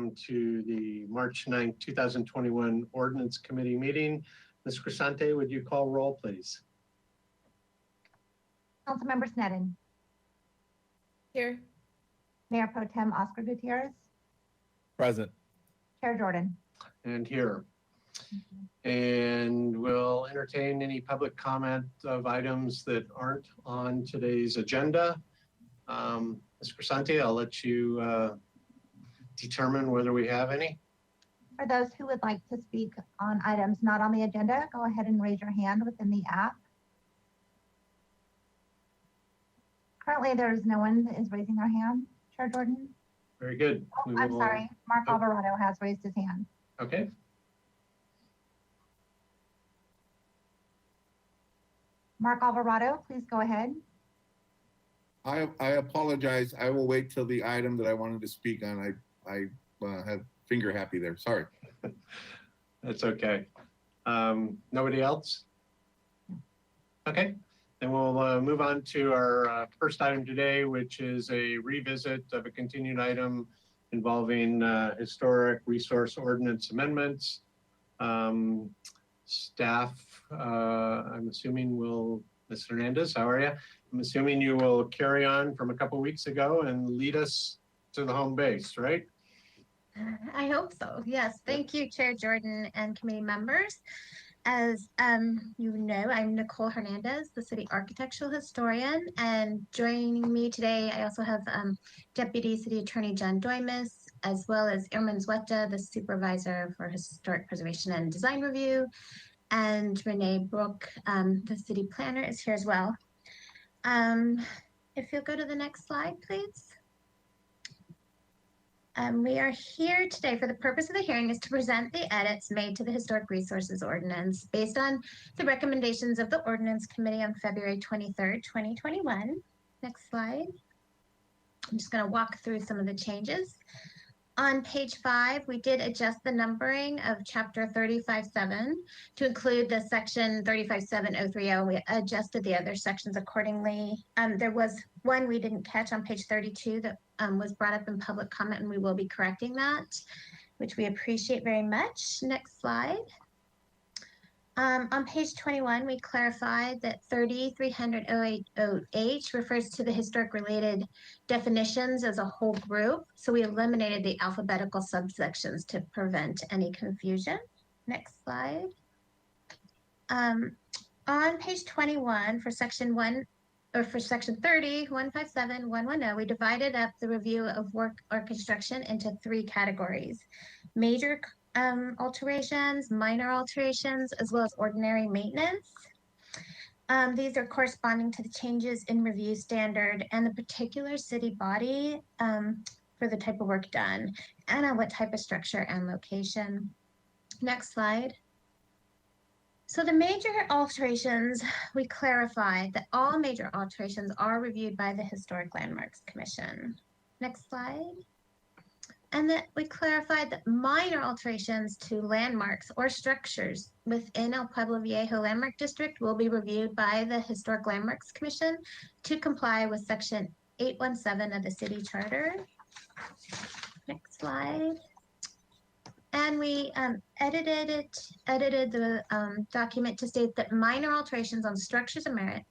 welcome to the March 9th, 2021 Ordinance Committee meeting. Ms. Crisante, would you call roll, please? Councilmember Sneddon. Here. Mayor Pro Tem Oscar Gutierrez. Present. Chair Jordan. And here. And we'll entertain any public comment of items that aren't on today's agenda. Ms. Crisante, I'll let you determine whether we have any. For those who would like to speak on items not on the agenda, go ahead and raise your hand within the app. Currently, there's no one that is raising their hand. Chair Jordan? Very good. Oh, I'm sorry. Mark Alvarez has raised his hand. Okay. Mark Alvarez, please go ahead. I apologize. I will wait till the item that I wanted to speak on. I have finger happy there. Sorry. That's okay. Nobody else? Okay. Then we'll move on to our first item today, which is a revisit of a continued item involving historic resource ordinance amendments. Staff, I'm assuming will, Ms. Hernandez, how are you? I'm assuming you will carry on from a couple weeks ago and lead us to the home base, right? I hope so. Yes. Thank you, Chair Jordan and committee members. As you know, I'm Nicole Hernandez, the city architectural historian, and joining me today, I also have Deputy City Attorney John Doimus, as well as Irman Zweta, the supervisor for historic preservation and design review, and Renee Brook, the city planner, is here as well. If you'll go to the next slide, please. We are here today for the purpose of the hearing is to present the edits made to the Historic Resources Ordinance based on the recommendations of the Ordinance Committee on February 23rd, 2021. Next slide. I'm just going to walk through some of the changes. On page 5, we did adjust the numbering of chapter 35.7 to include the section 35.7.030. We adjusted the other sections accordingly. There was one we didn't catch on page 32 that was brought up in public comment, and we will be correcting that, which we appreciate very much. Next slide. On page 21, we clarified that 3300.080H refers to the historic related definitions as a whole group. So we eliminated the alphabetical subsections to prevent any confusion. Next slide. On page 21 for section 1, or for section 30, 157.110, we divided up the review of work or construction into 3 categories: major alterations, minor alterations, as well as ordinary maintenance. These are corresponding to the changes in review standard and the particular city body for the type of work done and on what type of structure and location. Next slide. So the major alterations, we clarified that all major alterations are reviewed by the Historic Landmarks Commission. Next slide. And that we clarified that minor alterations to landmarks or structures within El Pueblo Viejo Landmark District will be reviewed by the Historic Landmarks Commission to comply with section 817 of the city charter. Next slide. And we edited the document to state that minor alterations on structures of merit,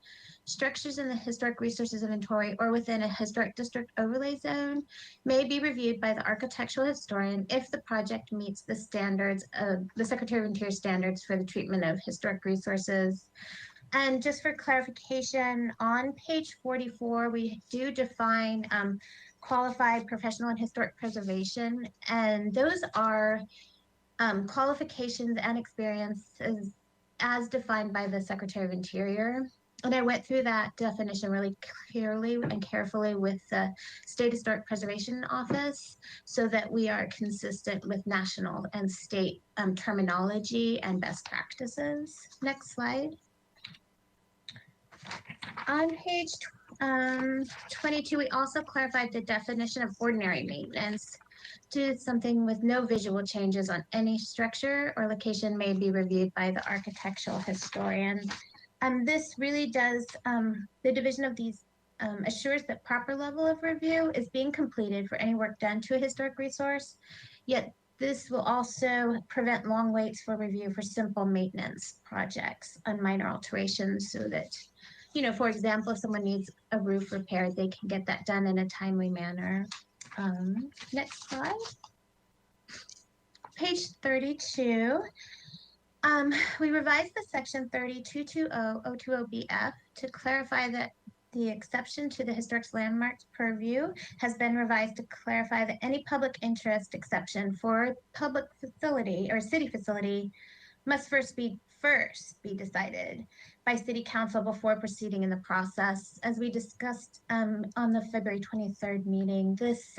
structures in the historic resources inventory, or within a historic district overlay zone may be reviewed by the architectural historian if the project meets the standards of the Secretary of Interior standards for the treatment of historic resources. And just for clarification, on page 44, we do define qualified professional and historic preservation, and those are qualifications and experiences as defined by the Secretary of Interior. And I went through that definition really clearly and carefully with the State Historic Preservation Office so that we are consistent with national and state terminology and best practices. Next slide. On page 22, we also clarified the definition of ordinary maintenance to something with no visual changes on any structure or location may be reviewed by the architectural historian. This really does, the division of these assures that proper level of review is being completed for any work done to a historic resource Yet this will also prevent long waits for review for simple maintenance projects and minor alterations so that, you know, for example, if someone needs a roof repaired, they can get that done in a timely manner. Next slide. Page 32. We revised the section 3220020BF to clarify that the exception to the historic landmarks purview has been revised to clarify that any public interest exception for public facility or city facility must first be decided by city council before proceeding in the process. As we discussed on the February 23rd meeting, this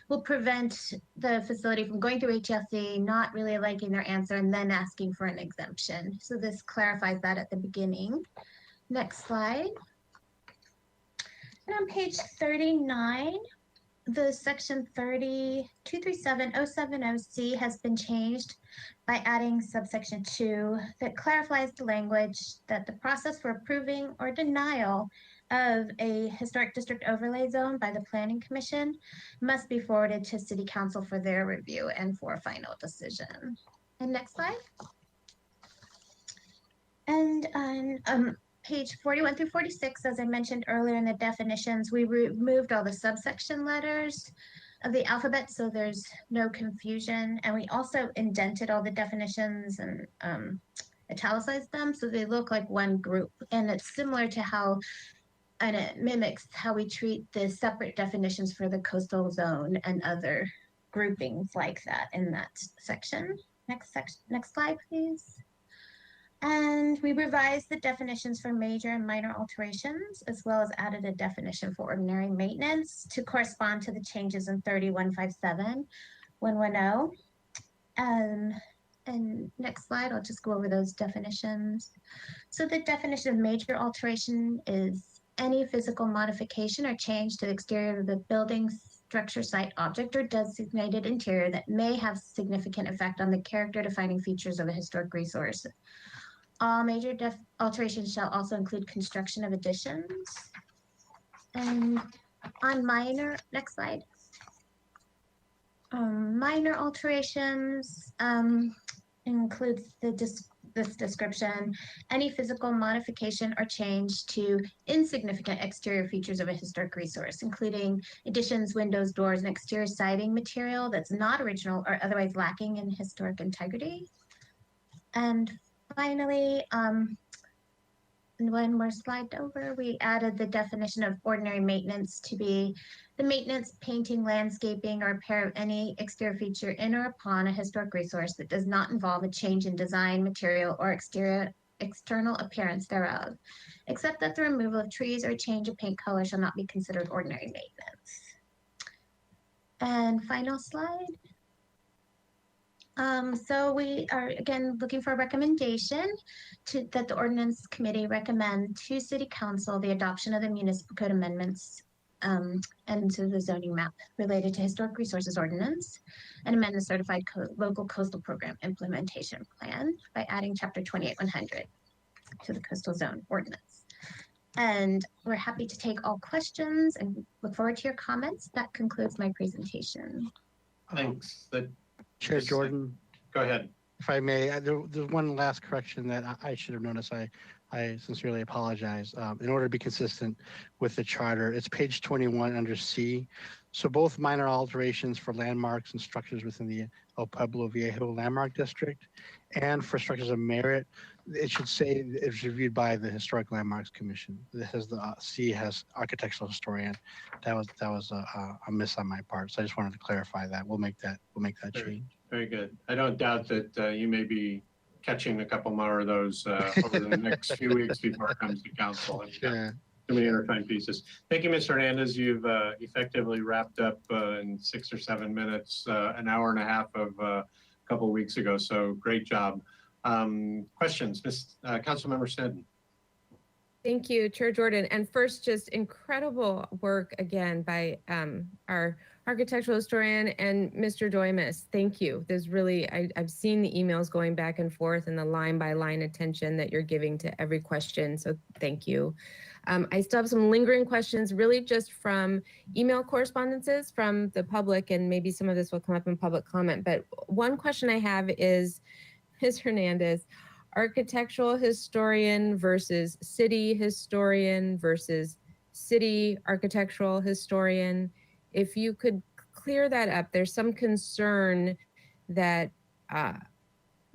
will prevent the facility from going through HLC, not really liking their answer, and then asking for an exemption. So this clarifies that at the beginning. Next slide. And on page 39, the section 237.070C has been changed by adding subsection 2 that clarifies the language that the process for approving or denial of a historic district overlay zone by the Planning Commission must be forwarded to City Council for their review and for a final decision. And next slide. And on page 41 through 46, as I mentioned earlier in the definitions, we removed all the subsection letters of the alphabet so there's no confusion. And we also indented all the definitions and italicized them so they look like one group. And it's similar to how, and it mimics how we treat the separate definitions for the coastal zone and other groupings like that in that section. Next slide, please. And we revised the definitions for major and minor alterations, as well as added a definition for ordinary maintenance to correspond to the changes in 3157-110. And next slide, I'll just go over those definitions. So the definition of major alteration is any physical modification or change to the exterior of the building, structure, site, object, or designated interior that may have significant effect on the character defining features of a historic resource. All major alterations shall also include construction of additions. And on minor, next slide. Minor alterations includes this description, any physical modification or change to insignificant exterior features of a historic resource, including additions, windows, doors, and exterior siding material that's not original or otherwise lacking in historic integrity. And finally, one more slide over, we added the definition of ordinary maintenance to be the maintenance, painting, landscaping, or repair of any exterior feature in or upon a historic resource that does not involve a change in design, material, or external appearance thereof, except that the removal of trees or change of paint color shall not be considered ordinary maintenance. And final slide. So we are again looking for a recommendation that the ordinance committee recommend to City Council the adoption of the municipal code amendments and to the zoning map related to historic resources ordinance and amend the certified local coastal program implementation plan by adding chapter 28-100 to the coastal zone ordinance. And we're happy to take all questions and look forward to your comments. That concludes my presentation. Thanks. Chair Jordan, Go ahead. if I may, there's one last correction that I should have noticed. I sincerely apologize. In order to be consistent with the charter, it's page 21 under C. So both minor alterations for landmarks and structures within the El Pueblo Viejo Landmark District and for structures of merit, it should say it's reviewed by the Historic Landmarks Commission. This has the C has architectural historian. That was a miss on my part. So I just wanted to clarify that. We'll make that change. Very good. I don't doubt that you may be catching a couple more of those over the next few weeks before it comes to council. Sure. Too many intertwined pieces. Thank you, Mr. Hernandez. You've effectively wrapped up in 6 or 7 minutes, an hour and a half of a couple of weeks ago. So great job. Questions, Councilmember Snedden. Thank you, Chair Jordan. And first, just incredible work again by our architectural historian, and Mr. Doimus, thank you. There's really, I've seen the emails going back and forth and the line by line attention that you're giving to every question. So thank you. I still have some lingering questions, really just from email correspondences from the public, and maybe some of this will come up in public comment. But one question I have is, Ms. Hernandez, architectural historian versus city historian versus city architectural historian. If you could clear that up, there's some concern that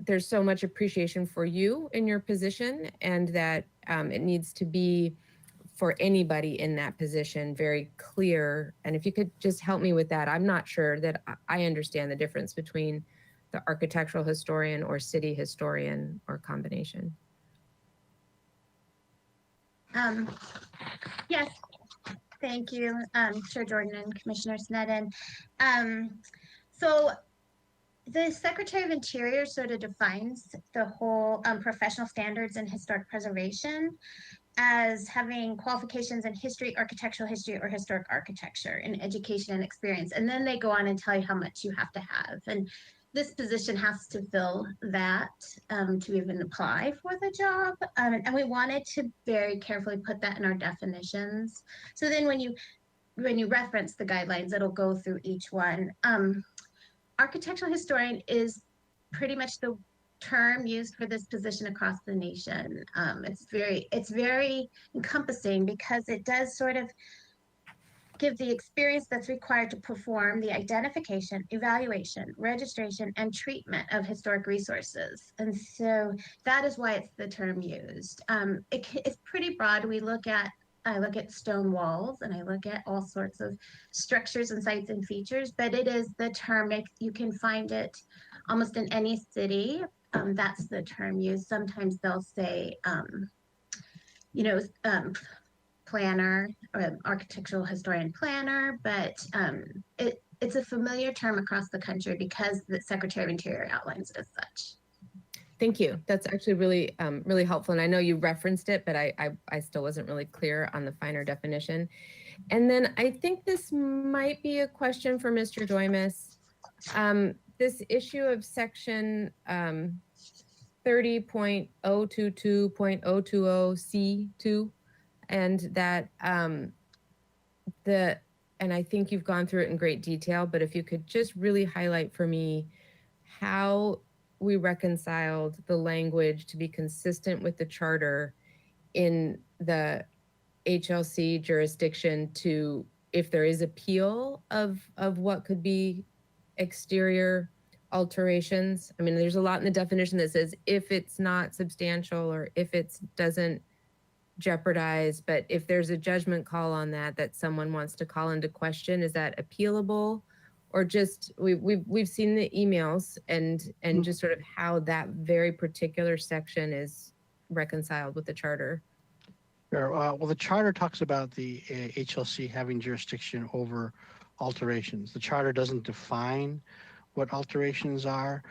there's so much appreciation for you in your position, and that it needs to be for anybody in that position very clear. And if you could just help me with that, I'm not sure that I understand the difference between the architectural historian or city historian or combination. Yes, thank you, Chair Jordan and Commissioner Snedden. So the Secretary of Interior sort of defines the whole professional standards in historic preservation as having qualifications in history, architectural history, or historic architecture in education and experience. And then they go on and tell you how much you have to have. And this position has to fill that to even apply for the job. And we wanted to very carefully put that in our definitions. So then when you reference the guidelines, it'll go through each one. Architectural historian is pretty much the term used for this position across the nation. It's very encompassing because it does sort of give the experience that's required to perform the identification, evaluation, registration, and treatment of historic resources. And so that is why it's the term used. It's pretty broad. I look at stone walls, and I look at all sorts of structures and sites and features, but it is the term. You can find it almost in any city. That's the term used. Sometimes they'll say, planner or architectural historian planner, but it's a familiar term across the country because the Secretary of Interior outlines it as such. Thank you. That's actually really, really helpful. And I know you referenced it, but I still wasn't really clear on the finer definition. And then I think this might be a question for Mr. Doimus. This issue of section 30.022.020C2, and that and I think you've gone through it in great detail, but if you could just really highlight for me how we reconciled the language to be consistent with the charter in the HLC jurisdiction to, if there is appeal of what could be exterior alterations. I mean, there's a lot in the definition that says if it's not substantial or if it doesn't jeopardize, but if there's a judgment call on that someone wants to call into question, is that appealable? Or just we've seen the emails and just sort of how that very particular section is reconciled with the charter. Sure. Well, the charter talks about the HLC having jurisdiction over alterations. The charter doesn't define what alterations are,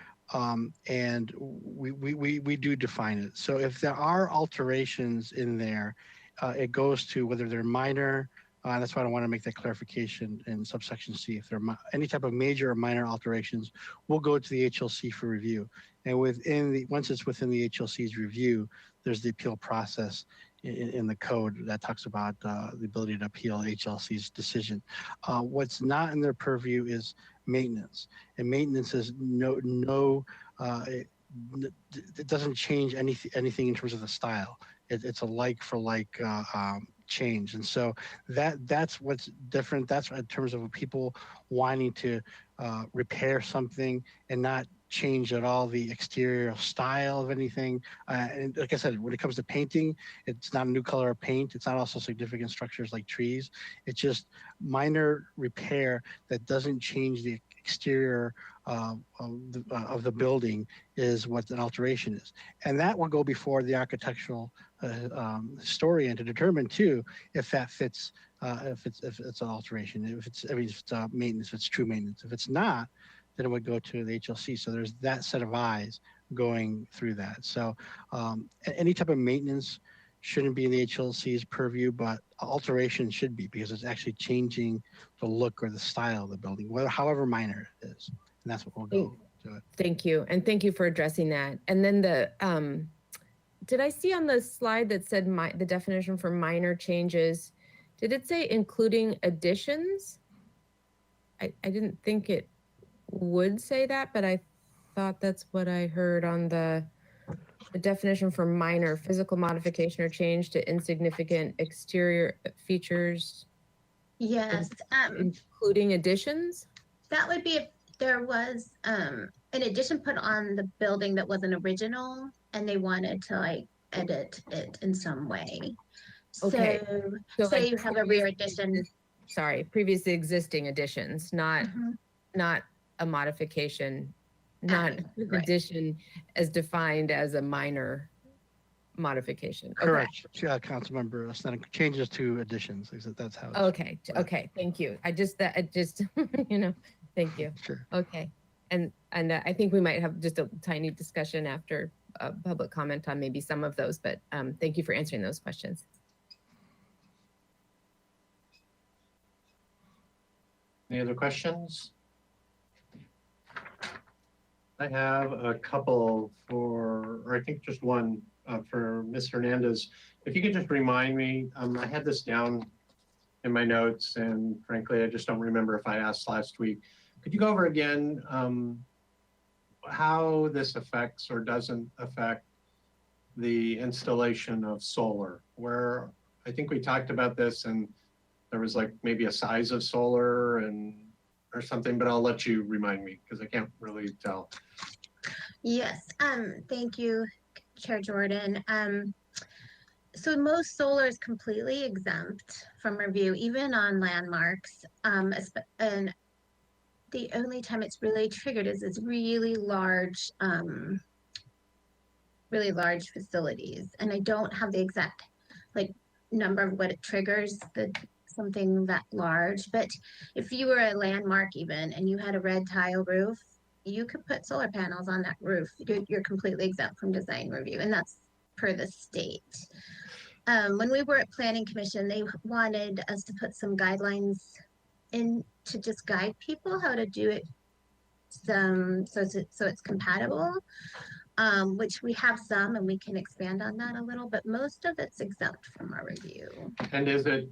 and we do define it. So if there are alterations in there, it goes to whether they're minor. That's why I want to make that clarification in subsection C. If there are any type of major or minor alterations, we'll go to the HLC for review. And once it's within the HLC's review, there's the appeal process in the code that talks about the ability to appeal HLC's decision. What's not in their purview is maintenance, and maintenance is it doesn't change anything in terms of the style. It's a like for like change, and so that's what's different. That's in terms of people wanting to repair something and not change at all the exterior style of anything. And like I said, when it comes to painting, it's not a new color of paint. It's not also significant structures like trees. It's just minor repair that doesn't change the exterior of the building is what an alteration is. And that will go before the architectural historian to determine too if that fits, if it's an alteration, if it's maintenance, if it's true maintenance. If it's not, then it would go to the HLC. So there's that set of eyes going through that. So any type of maintenance, shouldn't be in the HLC's purview, but alteration should be because it's actually changing the look or the style of the building, whether however minor it is. And that's what we'll go to it. Thank you. And thank you for addressing that. And then did I see on the slide that said the definition for minor changes, did it say including additions? I didn't think it would say that, but I thought that's what I heard on the definition for minor physical modification or change to insignificant exterior features, Yes, including additions. that would be if there was an addition put on the building that wasn't original and they wanted to like edit it in some way. Okay. So So say like you have a rear addition. Sorry, previously existing additions, not a modification, not Right. addition as defined as a minor modification. Okay. Correct. Yeah, Councilmember Sneddon, changes to additions. That's how. Okay. Okay. Thank you. I just thank you. Sure. Okay. And I think we might have just a tiny discussion after public comment on maybe some of those, but thank you for answering those questions. Any other questions? I have a couple or I think just one for Ms. Hernandez. If you could just remind me, I had this down in my notes and frankly, I just don't remember if I asked last week. Could you go over again how this affects or doesn't affect the installation of solar? Where I think we talked about this and there was like maybe a size of solar or something, but I'll let you remind me because I can't really tell. Yes, thank you, Chair Jordan. So most solar is completely exempt from review, even on landmarks. And the only time it's really triggered is it's really large facilities. And I don't have the exact number of what it triggers, something that large. But if you were a landmark even and you had a red tile roof, you could put solar panels on that roof. You're completely exempt from design review, and that's per the state. When we were at Planning Commission, they wanted us to put some guidelines in to just guide people how to do it, so it's compatible, which we have some, and we can expand on that a little, but most of it's exempt from our review. And is it,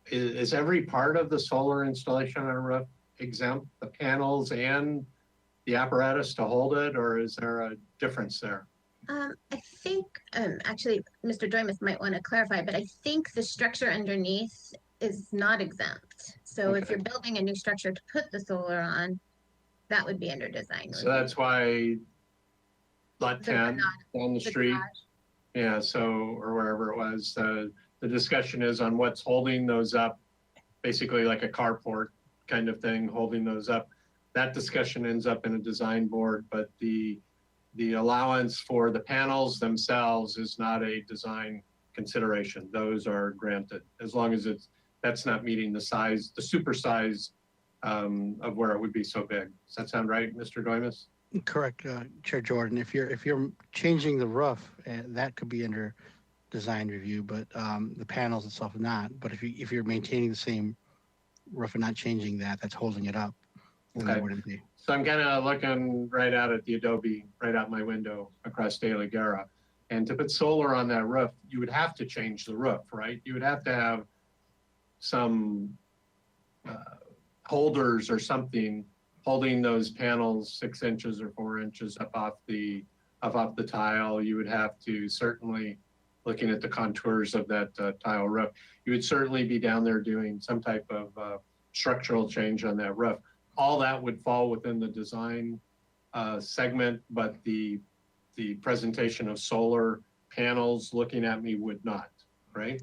is every part of the solar installation on a roof exempt, the panels and the apparatus to hold it, or is there a difference there? I think, actually, Mr. Doimus might want to clarify, but I think the structure underneath is not exempt. So if Okay. you're building a new structure to put the solar on, that would be under design So review. that's why lot The 10 garage- down the the street, garage. yeah, so, or wherever it was, the discussion is on what's holding those up, basically like a carport kind of thing, holding those up. That discussion ends up in a design board, but the allowance for the panels themselves is not a design consideration. Those are granted, as long as that's not meeting the size, the super size of where it would be so big. Does that sound right, Mr. Doimus? Correct, Chair Jordan. If you're changing the roof, that could be under design review, but the panels itself not. But if you're maintaining the same roof and not changing that, that's holding it up, then Okay. that wouldn't be. So I'm kind of looking right out at the Adobe, right out my window across De La Guerra. And to put solar on that roof, you would have to change the roof, right? You would have to have some holders or something holding those panels 6 inches or 4 inches up off the tile. You would have to certainly, looking at the contours of that tile roof, you would certainly be down there doing some type of structural change on that roof. All that would fall within the design segment, but the presentation of solar panels looking at me would not, right?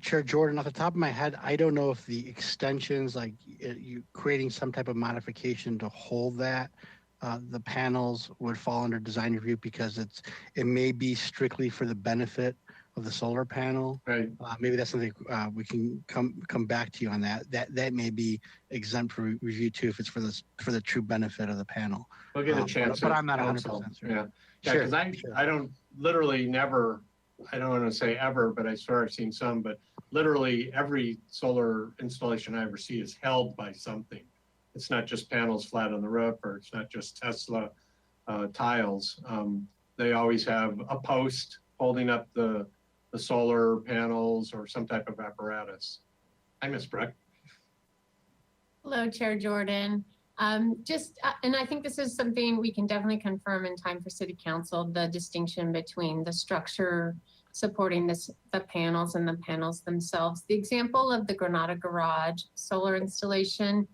Chair Jordan, off the top of my head, I don't know if the extensions, like you creating some type of modification to hold that, the panels would fall under design review because it may be strictly for the benefit of the solar panel. Right. Maybe that's something we can come back to you on that. That may be exempt for review too if it's for the true benefit of the panel. We'll get a chance. But I'm not counsel. 100% certain. Yeah, Sure, because sure. I don't literally never, I don't want to say ever, but I swear I've seen some, but literally every solar installation I ever see is held by something. It's not just panels flat on the roof, or it's not just Tesla tiles. They always have a post holding up the solar panels or some type of apparatus. Hi, Ms. Breck. Hello, Chair Jordan. And I think this is something we can definitely confirm in time for City Council, the distinction between the structure supporting the panels and the panels themselves. The example of the Granada Garage solar installation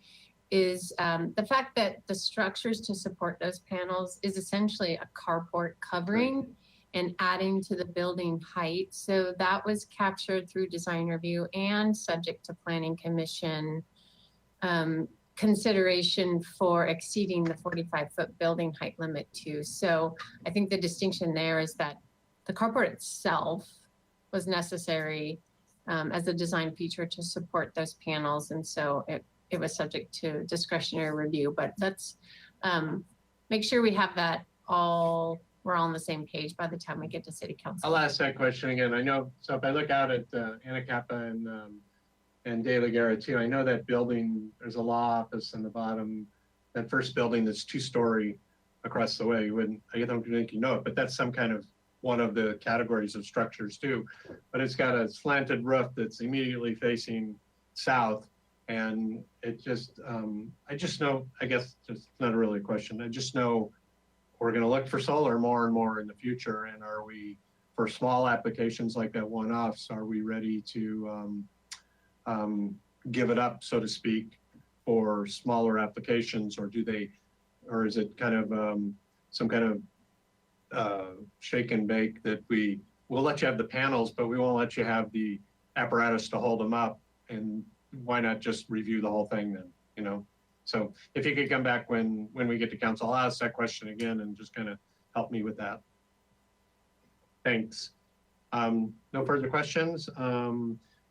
is the fact that the structures to support those panels is essentially a carport covering and adding to the building height. So that was captured through design review and subject to Planning Commission consideration for exceeding the 45-foot building height limit too. So I think the distinction there is that the carport itself was necessary as a design feature to support those panels. And so it was subject to discretionary review, but let's make sure we have that we're all on the same page by the time we get to City Council. I'll ask that question again. I know, so if I look out at Anacapa and De La Guerra too, I know that building, there's a law office in the bottom, that first building that's 2-story across the way. I don't think you know it, but that's some kind of one of the categories of structures too. But it's got a slanted roof that's immediately facing south. And it just, I just know, I guess it's not really a question. I just know we're going to look for solar more and more in the future. And are we, for small applications like that one-offs, are we ready to give it up, so to speak, for smaller applications, or is it kind of some kind of shake and bake that we'll let you have the panels, but we won't let you have the apparatus to hold them up? And why not just review the whole thing then, you know? So if you could come back when we get to council, I'll ask that question again and just kind of help me with that. Thanks. No further questions.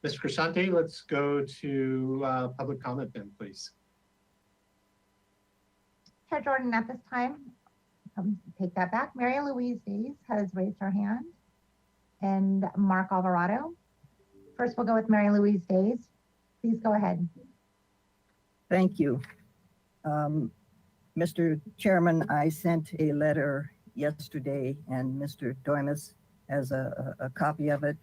Ms. Crisante, let's go to public comment then, please. Chair Jordan, at this time, take that back. Mary Louise Days has raised her hand, and Mark Alvarado. First, we'll go with Mary Louise Days. Please go ahead. Thank you. Mr. Chairman, I sent a letter yesterday, and Mr. Doimus has a copy of it.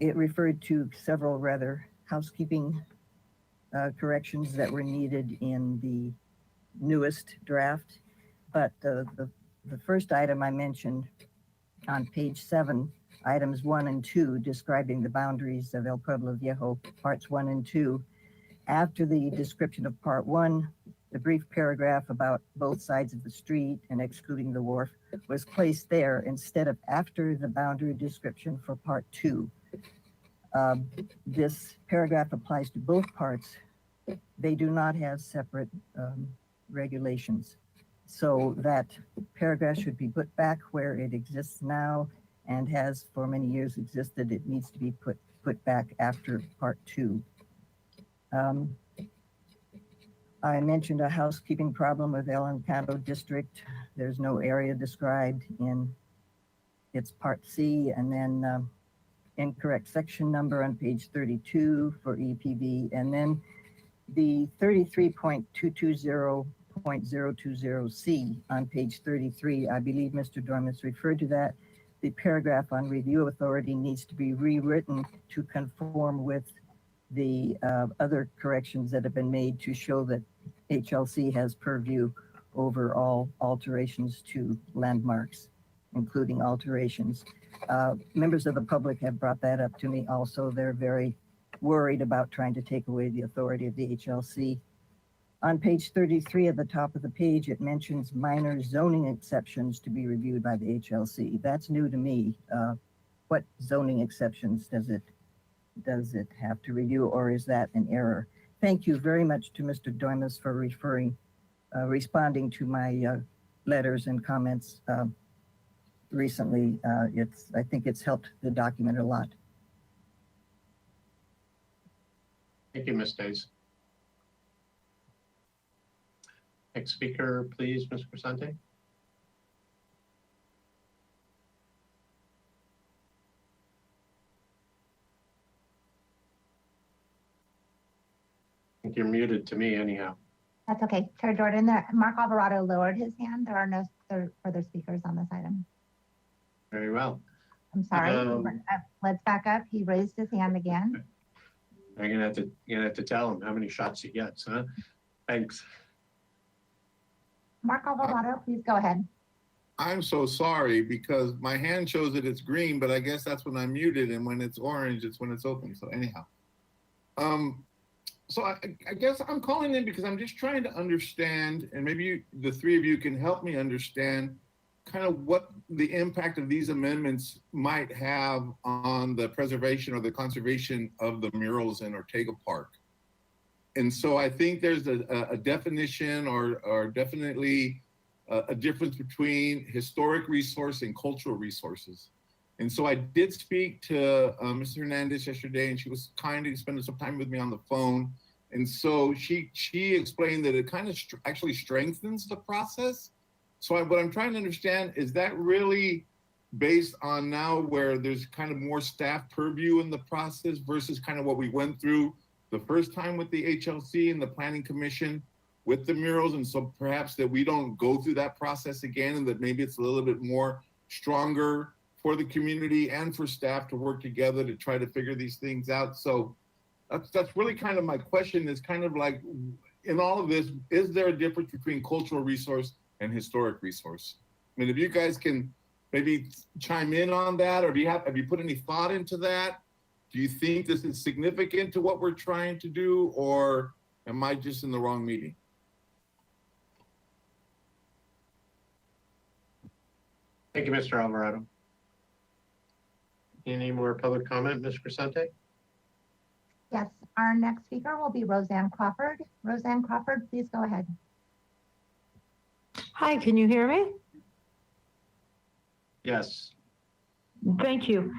It referred to several rather housekeeping corrections that were needed in the newest draft. But the first item I mentioned on page 7, items 1 and 2, describing the boundaries of El Pueblo Viejo, parts 1 and 2. After the description of part 1, the brief paragraph about both sides of the street and excluding the wharf was placed there instead of after the boundary description for part 2. This paragraph applies to both parts. They do not have separate regulations. So that paragraph should be put back where it exists now and has for many years existed. It needs to be put back after part 2. I mentioned a housekeeping problem with El Encanto District. There's no area described in its part C, and then incorrect section number on page 32 for EPV, and then the 33.220.020C on page 33. I believe Mr. Dormis referred to that. The paragraph on review authority needs to be rewritten to conform with the other corrections that have been made to show that HLC has purview over all alterations to landmarks, including alterations. Members of the public have brought that up to me also. They're very worried about trying to take away the authority of the HLC. On page 33 at the top of the page, it mentions minor zoning exceptions to be reviewed by the HLC. That's new to me. What zoning exceptions does it have to review, or is that an error? Thank you very much to Mr. Doimus for responding to my letters and comments recently. I think it's helped the document a lot. Thank you, Ms. Days. Next speaker, please, Ms. Crisante. think you're muted to me anyhow. That's okay. Chair Jordan, Mark Alvarado lowered his hand. There are no further speakers on this item. Very well. I'm sorry. Um, Let's back up. He raised his hand again. I'm gonna have to tell him how many shots he gets, huh? Thanks. Mark Alvarado, please go ahead. I'm so sorry because my hand shows that it's green, but I guess that's when I'm muted, and when it's orange, it's when it's open. So anyhow, so I guess I'm calling in because I'm just trying to understand, and maybe the three of you can help me understand kind of what the impact of these amendments might have on the preservation or the conservation of the murals in Ortega Park. And so I think there's a definition or definitely a difference between historic resource and cultural resources. And so I did speak to Mrs. Hernandez yesterday, and she was kind of spending some time with me on the phone. And so she explained that it kind of actually strengthens the process. So what I'm trying to understand, is that really based on now where there's kind of more staff purview in the process versus kind of what we went through the first time with the HLC and the Planning Commission with the murals? And so perhaps that we don't go through that process again, and that maybe it's a little bit more stronger for the community and for staff to work together to try to figure these things out. So that's really kind of my question, is kind of like, in all of this, is there a difference between cultural resource and historic resource? I mean, if you guys can maybe chime in on that, or have you put any thought into that? Do you think this is significant to what we're trying to do, or am I just in the wrong meeting? Thank you, Mr. Alvarado. Any more public comment, Ms. Crescente? Yes, our next speaker will be Roseanne Crawford. Roseanne Crawford, please go ahead. Hi, can you hear me? Yes. Thank you.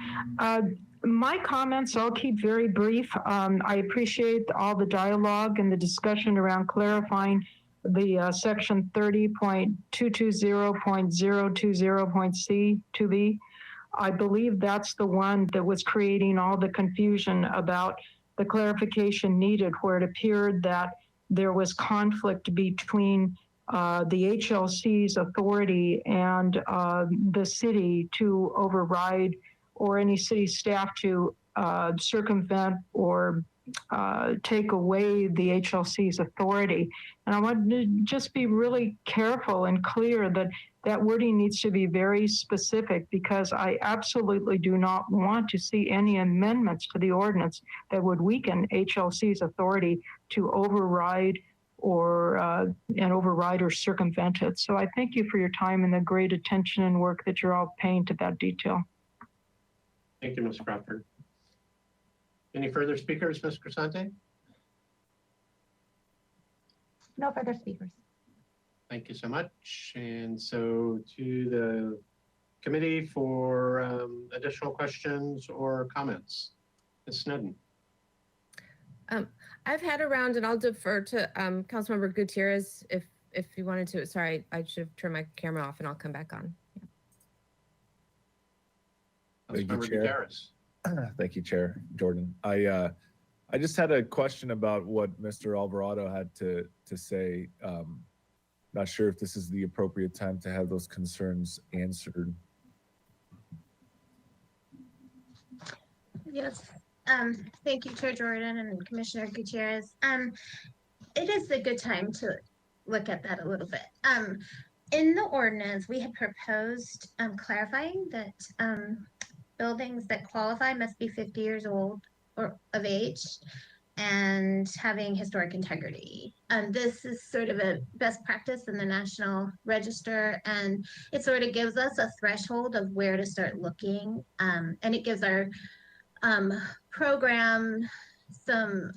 My comments, I'll keep very brief. I appreciate all the dialogue and the discussion around clarifying the section 30.220.020.c2b. I believe that's the one that was creating all the confusion about the clarification needed, where it appeared that there was conflict between the HLC's authority and the city to override, or any city staff to circumvent or take away the HLC's authority. And I want to just be really careful and clear that that wording needs to be very specific, because I absolutely do not want to see any amendments to the ordinance that would weaken HLC's authority to override or circumvent it. So I thank you for your time and the great attention and work that you're all paying to that detail. Thank you, Ms. Crawford. Any further speakers, Ms. Crescente? No further speakers. Thank you so much. And so to the committee for additional questions or comments. Ms. Snedden. I've had a round, and I'll defer to Councilmember Gutierrez if you wanted to. Sorry, I should have turned my camera off, and I'll come back on. Thank you, Councilmember Chair. Gutierrez. Thank you, Chair Jordan. I just had a question about what Mr. Alvarado had to say. Not sure if this is the appropriate time to have those concerns answered. Yes. Thank you, Chair Jordan and Commissioner Gutierrez. It is a good time to look at that a little bit. In the ordinance, we had proposed clarifying that buildings that qualify must be 50 years old or of age and having historic integrity. This is sort of a best practice in the National Register, and it sort of gives us a threshold of where to start looking, and it gives our program some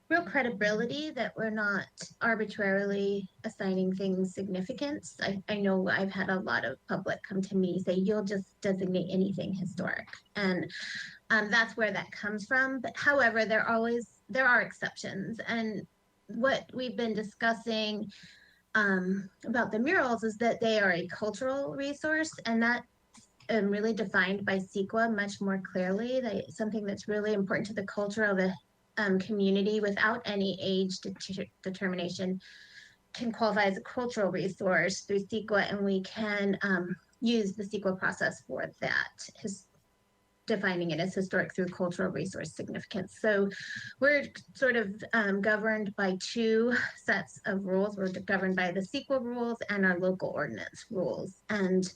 real credibility that we're not arbitrarily assigning things significance. I know I've had a lot of public come to me say, you'll just designate anything historic. And that's where that comes from. But however, there are exceptions. And what we've been discussing about the murals is that they are a cultural resource, and that really defined by CEQA much more clearly. Something that's really important to the culture of community without any age determination can qualify as a cultural resource through CEQA, and we can use the CEQA process for that, defining it as historic through cultural resource significance. So we're sort of governed by two sets of rules. We're governed by the CEQA rules and our local ordinance rules. And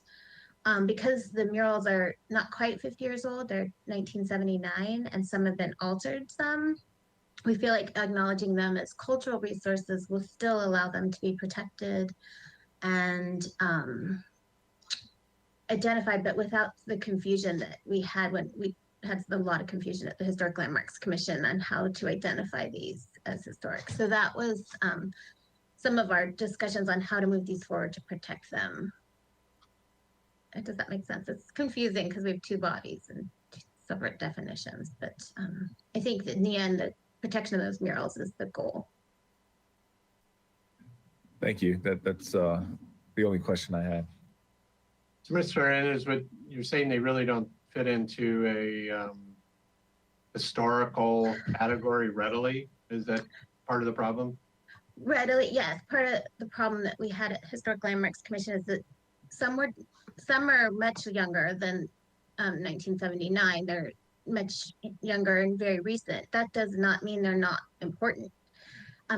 because the murals are not quite 50 years old, they're 1979, and some have been altered some, we feel like acknowledging them as cultural resources will still allow them to be protected and identified, but without the confusion that we had when we had a lot of confusion at the Historic Landmarks Commission on how to identify these as historic. So that was some of our discussions on how to move these forward to protect them. Does that make sense? It's confusing because we have two bodies and two separate definitions, but I think that in the end, the protection of those murals is the goal. Thank you. That's the only question I had. So, Mr. Hernandez, what you're saying, they really don't fit into a historical category readily? Is that part of the problem? Readily, yes. Part of the problem that we had at Historic Landmarks Commission is that some are much younger than 1979. They're much younger and very recent. That does not mean they're not important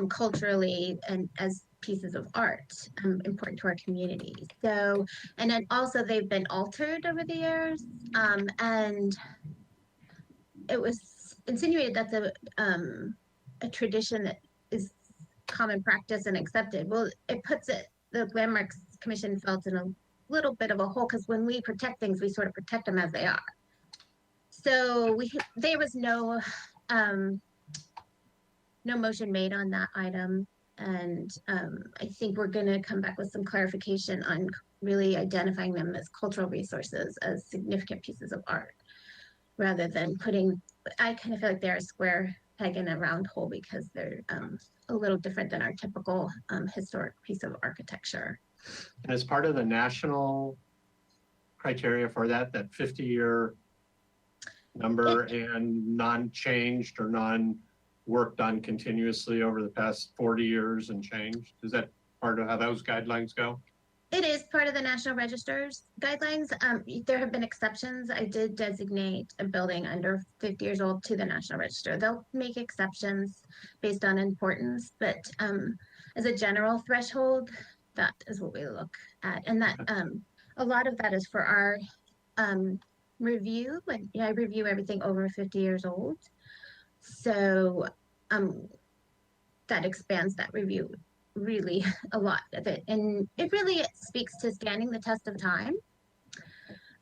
culturally and as pieces of art, important to our community. So, and then also they've been altered over the years, and it was insinuated that's a tradition that is common practice and accepted. Well, it puts it, the Landmarks Commission felt in a little bit of a hole because when we protect things, we sort of protect them as they are. So there was no motion made on that item. And I think we're going to come back with some clarification on really identifying them as cultural resources, as significant pieces of art, rather than I kind of feel like they're a square peg in a round hole because they're a little different than our typical historic piece of architecture. And as part of the national criteria for that 50-year number and non-changed or non-worked on continuously over the past 40 years and changed, is that part of how those guidelines go? It is part of the National Register's guidelines. There have been exceptions. I did designate a building under 50 years old to the National Register. They'll make exceptions based on importance, but as a general threshold, that is what we look at. And that a lot of that is for our review. When I review everything over 50 years old. So that expands that review really a lot of it. And it really speaks to standing the test of time.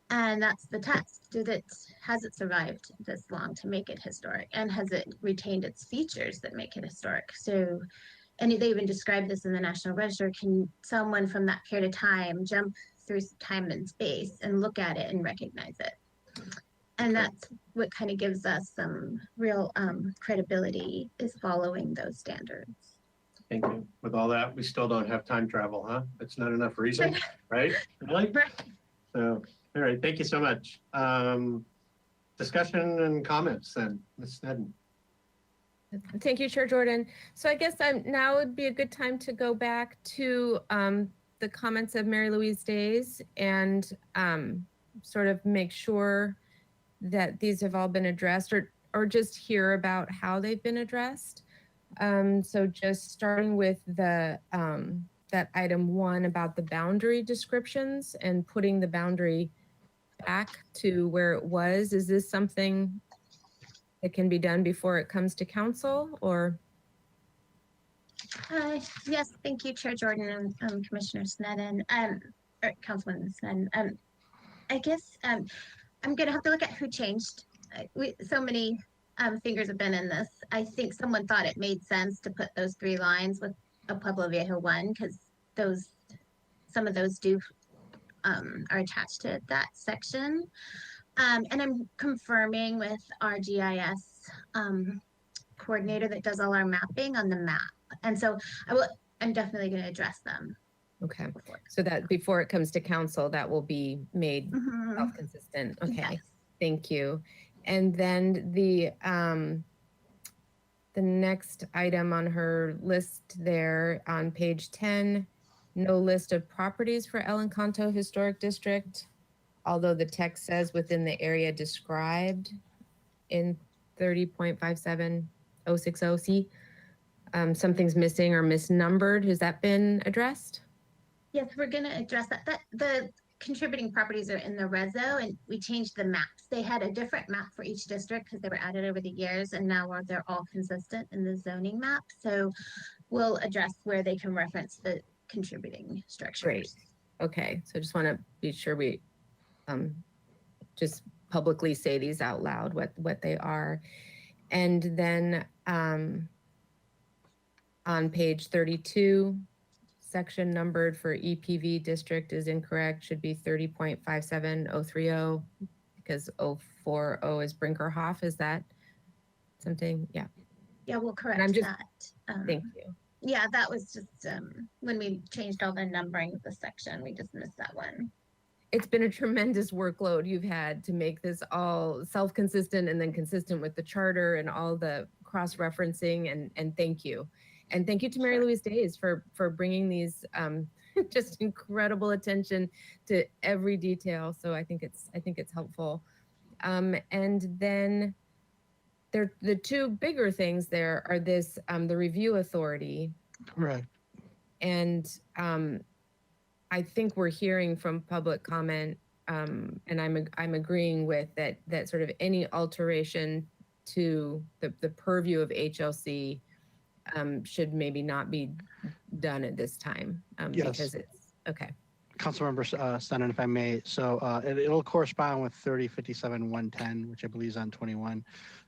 And that's the test. Has it survived this long to make it historic? And has it retained its features that make it historic? So, and they even describe this in the National Register. Can someone from that period of time jump through time and space and look at it and recognize it? And that's what kind of gives us some real credibility, is following those standards. Thank you. With all that, we still don't have time travel, huh? That's not enough reason, right? Really? So, all right, thank you so much. Discussion and comments then, Ms. Sneddon. Thank you, Chair Jordan. So I guess now would be a good time to go back to the comments of Mary Louise Days and sort of make sure that these have all been addressed, or just hear about how they've been addressed. So just starting with the that item 1 about the boundary descriptions and putting the boundary back to where it was. Is this something that can be done before it comes to council, or? Yes, thank you, Chair Jordan and Commissioner Sneddon, or Councilwoman Sneddon. I guess I'm gonna have to look at who changed. So many fingers have been in this. I think someone thought it made sense to put those 3 lines with a Pueblo Viejo 1, because some of those are attached to that section. And I'm confirming with our GIS coordinator that does all our mapping on the map. And so I'm definitely going to address them. Okay, so that before it comes to council, that will be made self-consistent. Okay, Yes. thank you. And then the the next item on her list there on page 10, no list of properties for El Encanto Historic District, although the text says within the area described in 30.57060C. Something's missing or misnumbered. Has that been addressed? Yes, we're gonna address that. The contributing properties are in the reso, and we changed the maps. They had a different map for each district because they were added over the years, and now they're all consistent in the zoning map. So we'll address where they can reference the contributing structures. Great. Okay, so just want to be sure we just publicly say these out loud, what they are. And then on page 32, section numbered for EPV district is incorrect, should be 30.57030 because 040 is Brinkerhoff. Is that something? Yeah. Yeah, we'll correct I'm just- that. Thank you. Yeah, that was just when we changed all the numbering of the section, we just missed that one. It's been a tremendous workload you've had to make this all self-consistent and then consistent with the charter and all the cross-referencing, and thank you. And thank you to Mary Louise Days for bringing these just incredible attention to every detail. So I think it's helpful. And then the two bigger things there are this the review authority. Right. And I think we're hearing from public comment, and I'm agreeing with that sort of any alteration to the purview of HLC should maybe not be done at this time Yes. because it's okay. Councilmember Shannon, if I may. So it'll correspond with 3057-110, which I believe is on 21.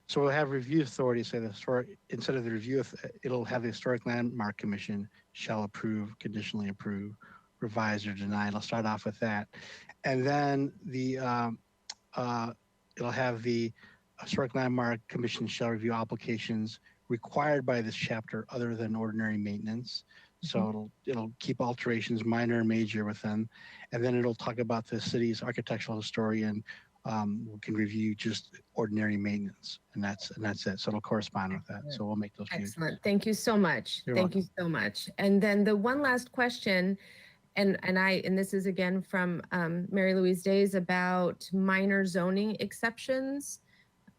So we'll have review authority say the historic, instead of the review, it'll have the Historic Landmark Commission shall approve, conditionally approve, revise or deny. It'll start off with that. And then it'll have the Historic Landmark Commission shall review applications required by this chapter other than ordinary maintenance. So it'll keep alterations minor and major within, and then it'll talk about the city's architectural historian who can review just ordinary maintenance, and that's it. So it'll correspond with that. So we'll make those changes. Excellent. Thank you so much. You're Thank you so much. And then the one last question, and this is again from Mary Louise Days about minor zoning exceptions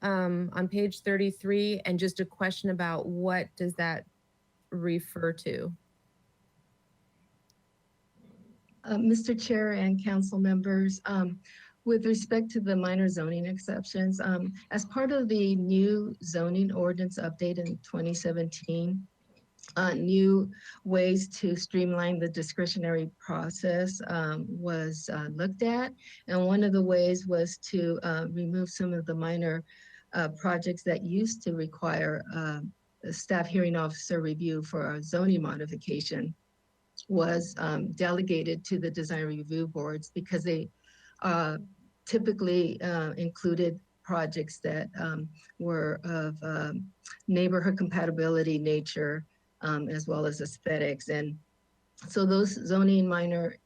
on page 33, and just a question about what does that refer to? Mr. Chair and council members, with respect to the minor zoning exceptions, as part of the new zoning ordinance update in 2017, new ways to streamline the discretionary process was looked at. And one of the ways was to remove some of the minor projects that used to require a staff hearing officer review for a zoning modification was delegated to the design review boards because they typically included projects that were of neighborhood compatibility nature as well as aesthetics. And so those zoning minor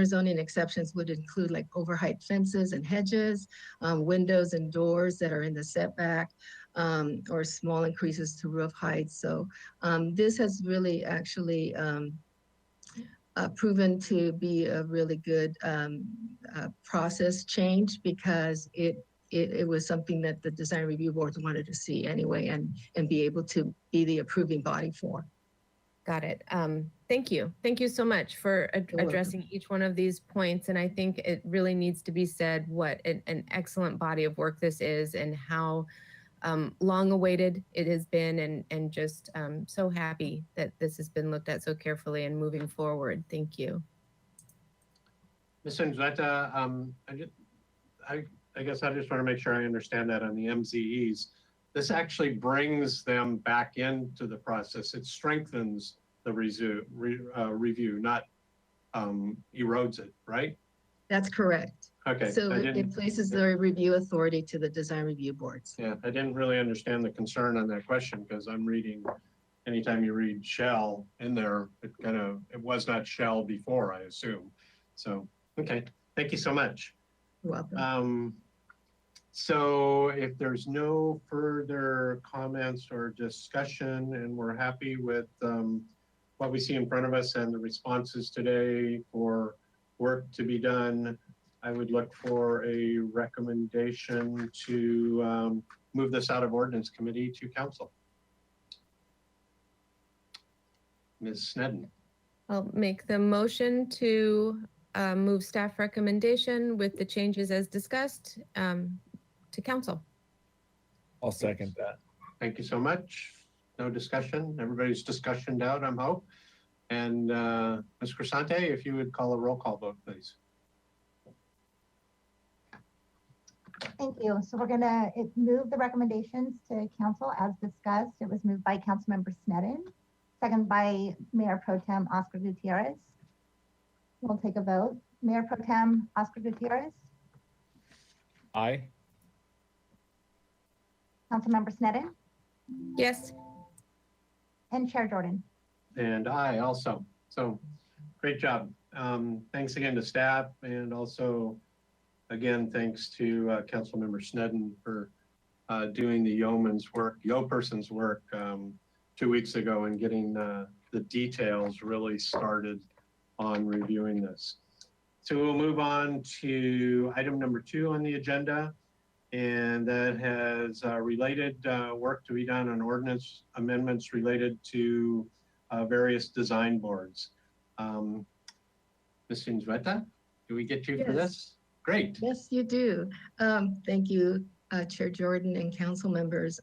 zoning exceptions would include like overheight fences and hedges, windows and doors that are in the setback, or small increases to roof heights. So this has really actually proven to be a really good process change because it was something that the design review boards wanted to see anyway and be able to be the approving body for. Got it. Thank you. Thank you so much for addressing each one of these points. And I think it really needs to be said what an excellent body of work this is and how long awaited it has been, and just so happy that this has been looked at so carefully and moving forward. Thank you. Ms. Angeletta, I guess I just want to make sure I understand that on the MZEs. This actually brings them back into the process. It strengthens the review, not erodes it, right? That's correct. Okay. So it places the review authority to the design review boards. Yeah, I didn't really understand the concern on that question because I'm reading, anytime you read shall in there, it was not shall before, I assume. So, okay, thank you so much. You're welcome. So if there's no further comments or discussion, and we're happy with what we see in front of us and the responses today for work to be done, I would look for a recommendation to move this out of ordinance committee to council. Ms. Sneddon. I'll make the motion to move staff recommendation with the changes as discussed to council. I'll second that. Thank you so much. No discussion. Everybody's discussioned out, I'm hope. And Ms. Crisante, if you would call a roll call vote, please. Thank you. So we're gonna move the recommendations to council as discussed. It was moved by Councilmember Sneddon, second by Mayor Pro Tem Oscar Gutierrez. We'll take a vote. Mayor Pro Tem Oscar Gutierrez, Aye. Councilmember Sneddon, Yes. and Chair Jordan. And I also. So great job. Thanks again to staff, and also again, thanks to Councilmember Sneddon for doing the yo-person's work 2 weeks ago and getting the details really started on reviewing this. So we'll move on to item number 2 on the agenda, and that has related work to be done on ordinance amendments related to various design boards. Ms. Inzueta, do we get you for this? Great. Yes, you do. Thank you, Chair Jordan and council members.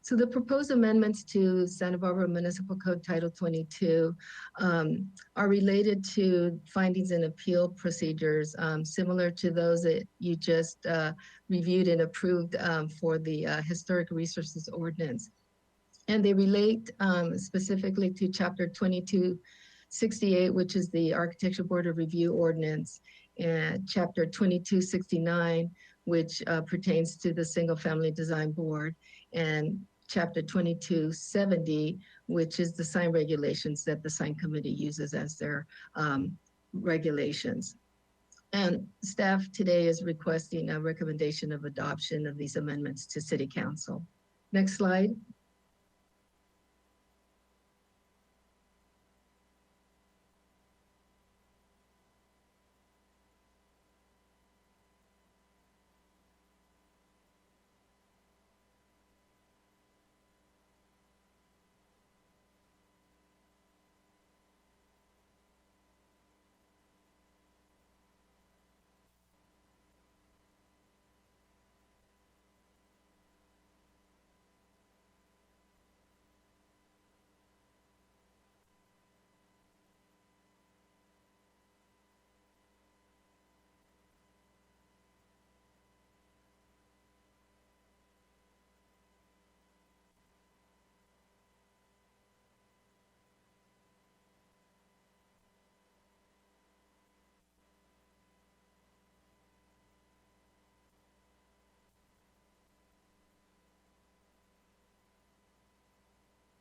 So the proposed amendments to Santa Barbara Municipal Code Title 22 are related to findings and appeal procedures similar to those that you just reviewed and approved for the Historic Resources Ordinance. And they relate specifically to Chapter 2268, which is the Architectural Board of Review Ordinance, and Chapter 2269, which pertains to the Single Family Design Board, and Chapter 2270, which is the sign regulations that the sign committee uses as their regulations. And staff today is requesting a recommendation of adoption of these amendments to City Council. Next slide.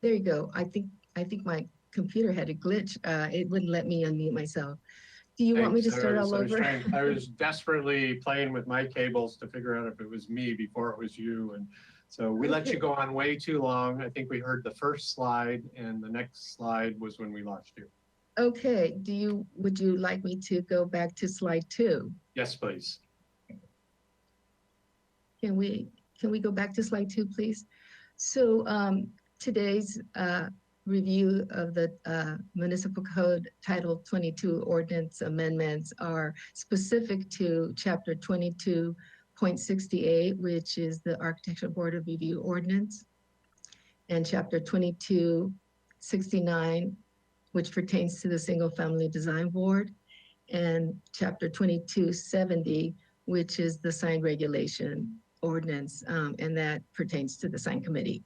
There you go. I think my computer had a glitch. It wouldn't let me unmute myself. Do you want me to Thanks. start all over? I was desperately playing with my cables to figure out if it was me before it was you. And so we let you go on way too long. I think we heard the first slide, and the next slide was when we lost you. Okay. Would you like me to go back to slide 2? Yes, please. Can we go back to slide 2, please? So today's review of the Municipal Code Title 22 Ordinance amendments are specific to Chapter 22.68, which is the Architectural Board of Review Ordinance, and Chapter 2269, which pertains to the Single Family Design Board, and Chapter 2270, which is the Sign Regulation Ordinance, and that pertains to the Sign Committee.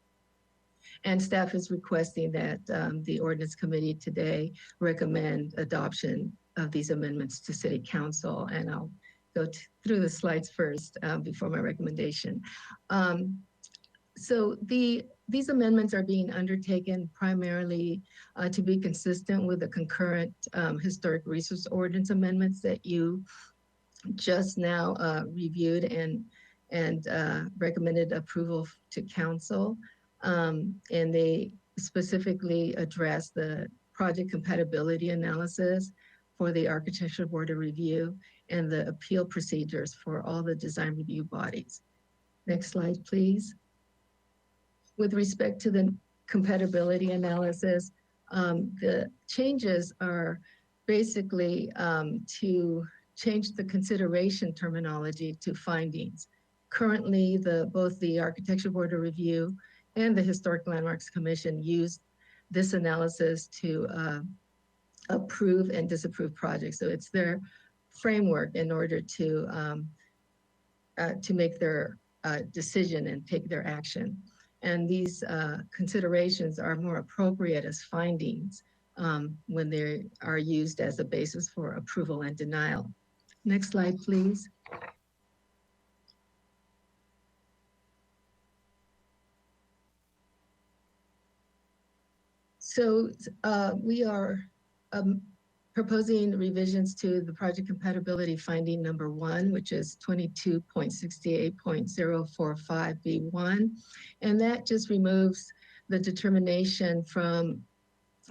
And staff is requesting that the Ordinance Committee today recommend adoption of these amendments to City Council. And I'll go through the slides first before my recommendation. So these amendments are being undertaken primarily to be consistent with the concurrent Historic Resource Ordinance amendments that you just now reviewed and and recommended approval to council. And they specifically address the project compatibility analysis for the Architectural Board of Review and the appeal procedures for all the design review bodies. Next slide, please. With respect to the compatibility analysis, the changes are basically to change the consideration terminology to findings. Currently, both the Architectural Board of Review and the Historic Landmarks Commission use this analysis to approve and disapprove projects. So it's their framework in order to make their decision and take their action. And these considerations are more appropriate as findings when they are used as a basis for approval and denial. Next slide, please. So we are proposing revisions to the project compatibility finding number 1, which is 22.68.045B1. And that just removes the determination from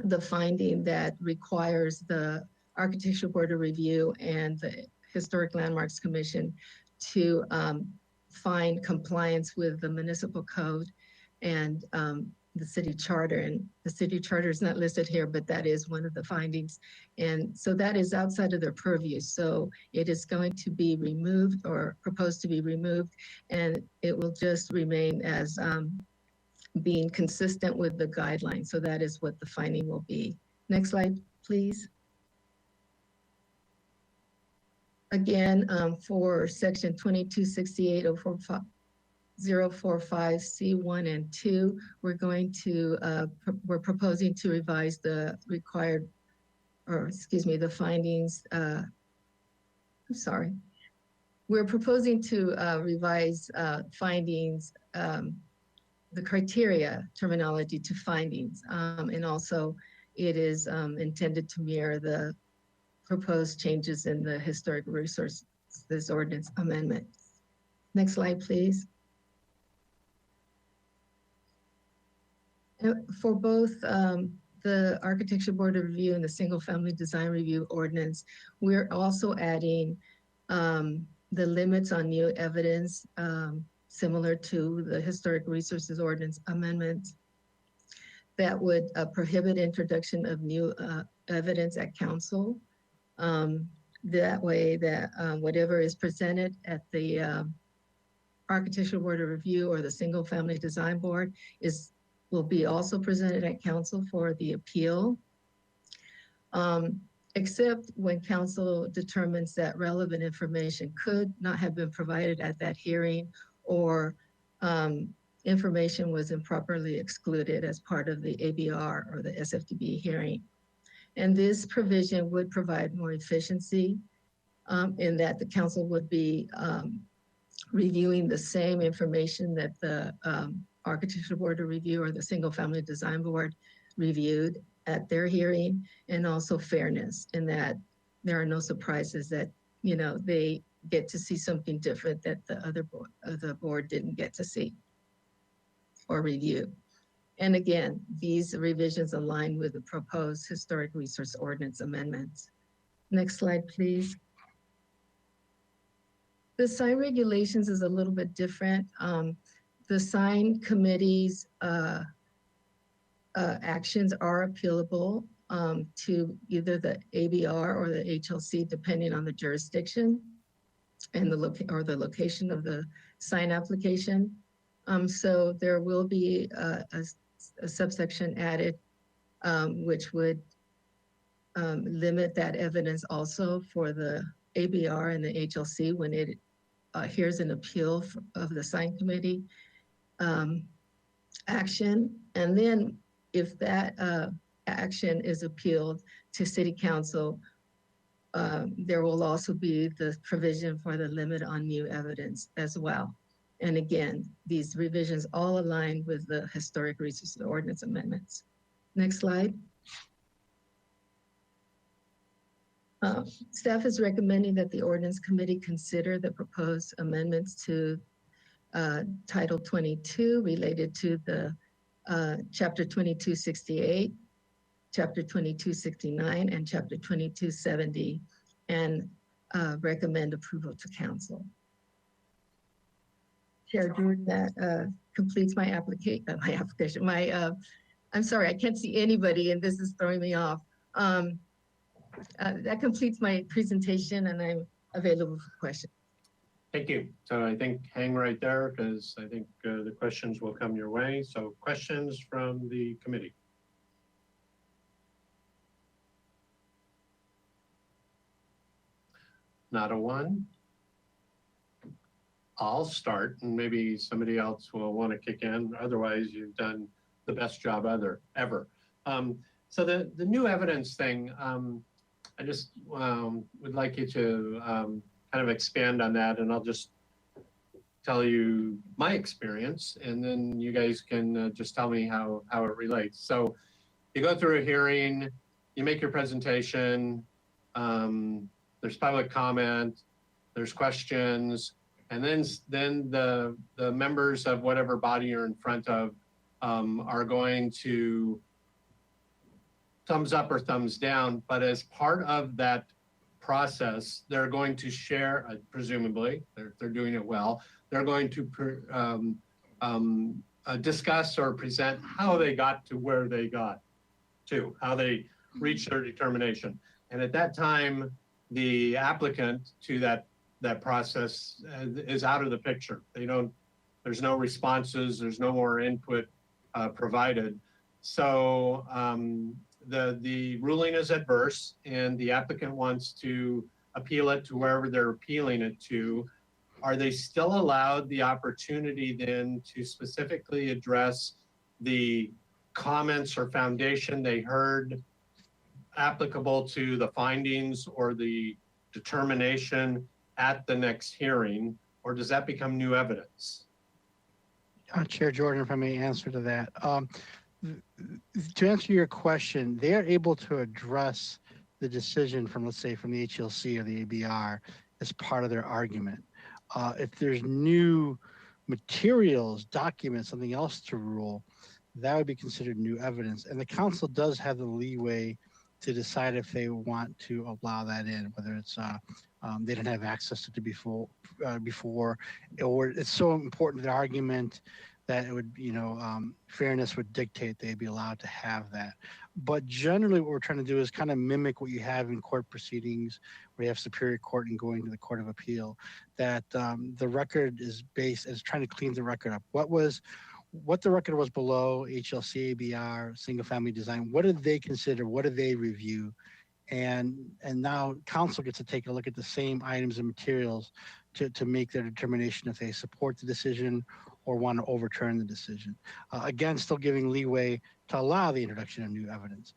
the finding that requires the Architectural Board of Review and the Historic Landmarks Commission to find compliance with the municipal code and the city charter. And the city charter is not listed here, but that is one of the findings. And so that is outside of their purview. So it is going to be removed or proposed to be removed, and it will just remain as being consistent with the guidelines. So that is what the finding will be. Next slide, please. Again, for section 2268.045C1 and 2, we're proposing to revise the required, or excuse me, the findings. We're proposing to revise findings, the criteria terminology to findings, and also it is intended to mirror the proposed changes in the historic resources ordinance amendment. Next slide, please. For both the Architectural Board of Review and the Single Family Design Review Ordinance, we're also adding the limits on new evidence, similar to the Historic Resources Ordinance amendments, that would prohibit introduction of new evidence at council. That way that whatever is presented at the Architectural Board of Review or the Single Family Design Board will be also presented at council for the appeal, except when council determines that relevant information could not have been provided at that hearing, or information was improperly excluded as part of the ABR or the SFDB hearing. And this provision would provide more efficiency in that the council would be reviewing the same information that the Architectural Board of Review or the Single Family Design Board reviewed at their hearing, and also fairness in that there are no surprises that, you know, they get to see something different that the board didn't get to see or review. And again, these revisions align with the proposed Historic Resource Ordinance amendments. Next slide, please. The sign regulations is a little bit different. The sign committee's actions are appealable to either the ABR or the HLC, depending on the jurisdiction and the location of the sign application. So there will be a subsection added, which would limit that evidence also for the ABR and the HLC when it hears an appeal of the sign committee action. And then if that action is appealed to City Council, there will also be the provision for the limit on new evidence as well. And again, these revisions all align with the Historic Resources Ordinance amendments. Next slide. Staff is recommending that the Ordinance Committee consider the proposed amendments to Title 22 related to the Chapter 2268, Chapter 2269, and Chapter 2270, and recommend approval to council. Chair Jordan, that completes my application. I'm sorry, I can't see anybody, and this is throwing me off. That completes my presentation, and I'm available for questions. Thank you. So I think hang right there because I think the questions will come your way. So questions from the committee. Not a one. I'll start and maybe somebody else will want to kick in. Otherwise, you've done the best job ever. So the new evidence thing, I just would like you to kind of expand on that, and I'll just tell you my experience, and then you guys can just tell me how it relates. So you go through a hearing, you make your presentation, there's public comment, there's questions, and then the members of whatever body you're in front of are going to thumbs up or thumbs down. But as part of that process, they're going to share, presumably, they're doing it well, they're going to discuss or present how they got to where they got to, how they reached their determination. And at that time, the applicant to that process is out of the picture. There's no responses, there's no more input provided. So the ruling is adverse and the applicant wants to appeal it to wherever they're appealing it to. Are they still allowed the opportunity then to specifically address the comments or foundation they heard applicable to the findings or the determination at the next hearing, or does that become new evidence? Chair Jordan, if I may answer to that. To answer your question, they are able to address the decision from, let's say, from the HLC or the ABR as part of their argument. If there's new materials, documents, something else to rule, that would be considered new evidence. And the council does have the leeway to decide if they want to allow that in, whether it's they didn't have access to it before, or it's so important to the argument that it would, fairness would dictate they'd be allowed to have that. But generally what we're trying to do is kind of mimic what you have in court proceedings where you have Superior Court and going to the Court of Appeal, that the record is trying to clean the record up. What the record was below HLC, ABR, single family design, what did they consider? What did they review? And now council gets to take a look at the same items and materials to make their determination if they support the decision or want to overturn the decision. Again, still giving leeway to allow the introduction of new evidence.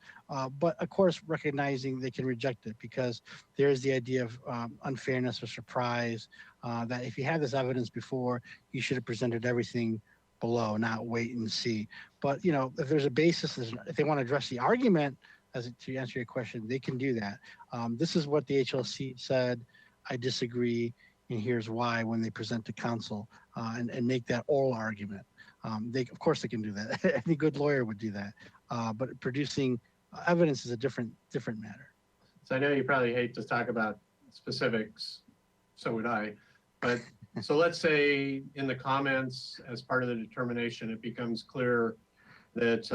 But of course, recognizing they can reject it because there's the idea of unfairness or surprise, that if you had this evidence before, you should have presented everything below, not wait and see. But if there's a basis, if they want to address the argument, to answer your question, they can do that. This is what the HLC said. I disagree, and here's why when they present to council and make that oral argument. Of course they can do that. Any good lawyer would do that. But producing evidence is a different matter. So I know you probably hate to talk about specifics, so would I, but so let's say in the comments as part of the determination, it becomes clear that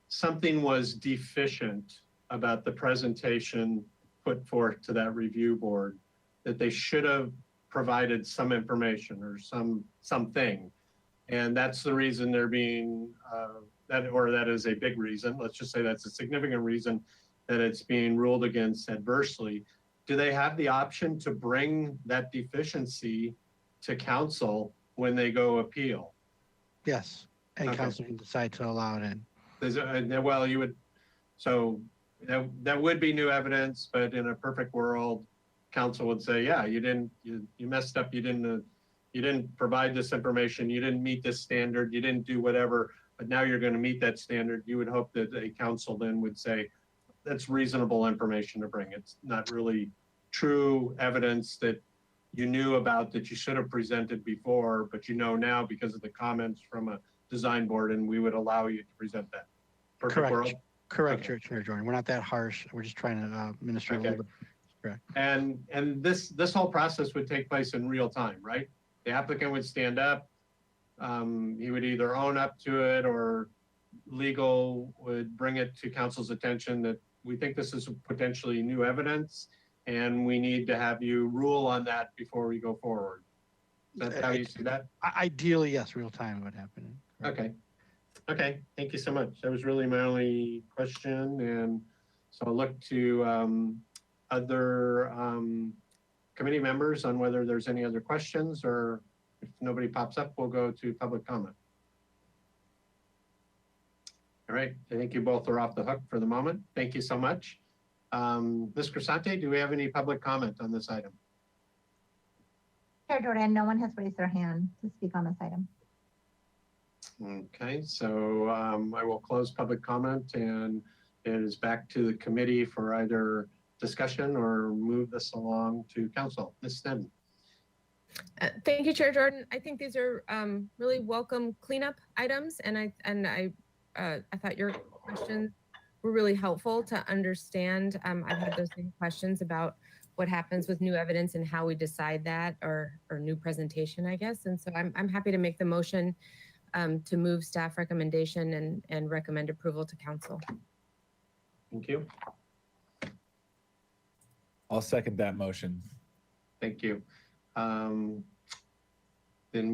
something was deficient about the presentation put forth to that review board, that they should have provided some information or something. And that's the reason they're being, that is a big reason. Let's just say that's a significant reason that it's being ruled against adversely. Do they have the option to bring that deficiency to council when they go appeal? Yes, and Okay. council can decide to allow it in. Well, you would, so that would be new evidence, but in a perfect world, council would say, yeah, you messed up, you didn't provide this information, you didn't meet this standard, you didn't do whatever, but now you're going to meet that standard. You would hope that a council then would say, that's reasonable information to bring. It's not really true evidence that you knew about that you should have presented before, but you know now because of the comments from a design board, and we would allow you to present that. Perfect world? Correct, Okay. Chair Jordan. We're not that harsh. We're just trying to administer a Okay. little bit. Correct. And this whole process would take place in real time, right? The applicant would stand up. He would either own up to it or legal would bring it to council's attention that we think this is potentially new evidence and we need to have you rule on that before we go forward. Is that how you see that? Ideally, yes, real time would happen. Correct. Okay. Okay, thank you so much. That was really my only question. And so I'll look to other committee members on whether there's any other questions, or if nobody pops up, we'll go to public comment. All right, I think you both are off the hook for the moment. Thank you so much. Ms. Crisante, do we have any public comment on this item? Chair Jordan, no one has raised their hand to speak on this item. Okay, so I will close public comment and it is back to the committee for either discussion or move this along to council. Ms. Sneddon. Thank you, Chair Jordan. I think these are really welcome cleanup items, and I thought your questions were really helpful to understand. I've had those same questions about what happens with new evidence and how we decide that, or new presentation, I guess. And so I'm happy to make the motion to move staff recommendation and recommend approval to council. Thank you. I'll second that motion. Thank you. Then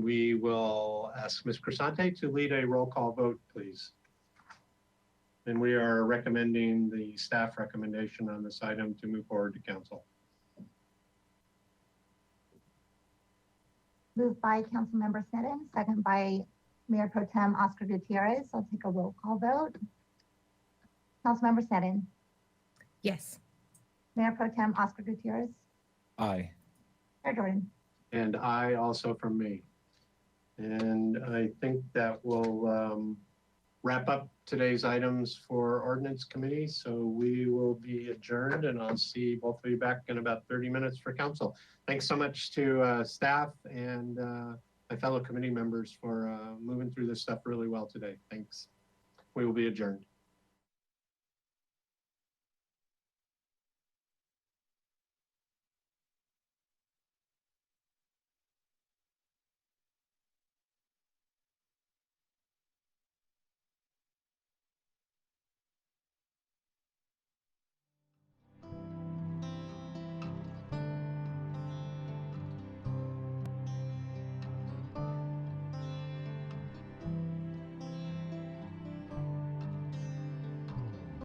we will ask Ms. Crisante to lead a roll call vote, please. And we are recommending the staff recommendation on this item to move forward to council. Moved by Councilmember Sneddon, second by Mayor Pro Tem Oscar Gutierrez. I'll take a roll call vote. Councilmember Sneddon, Yes. Mayor Pro Tem Oscar Gutierrez, Aye. Chair Jordan. And I also from me. And I think that will wrap up today's items for ordinance committee. So we will be adjourned and I'll see both of you back in about 30 minutes for council. Thanks so much to staff and my fellow committee members for moving through this stuff really well today. Thanks. We will be adjourned.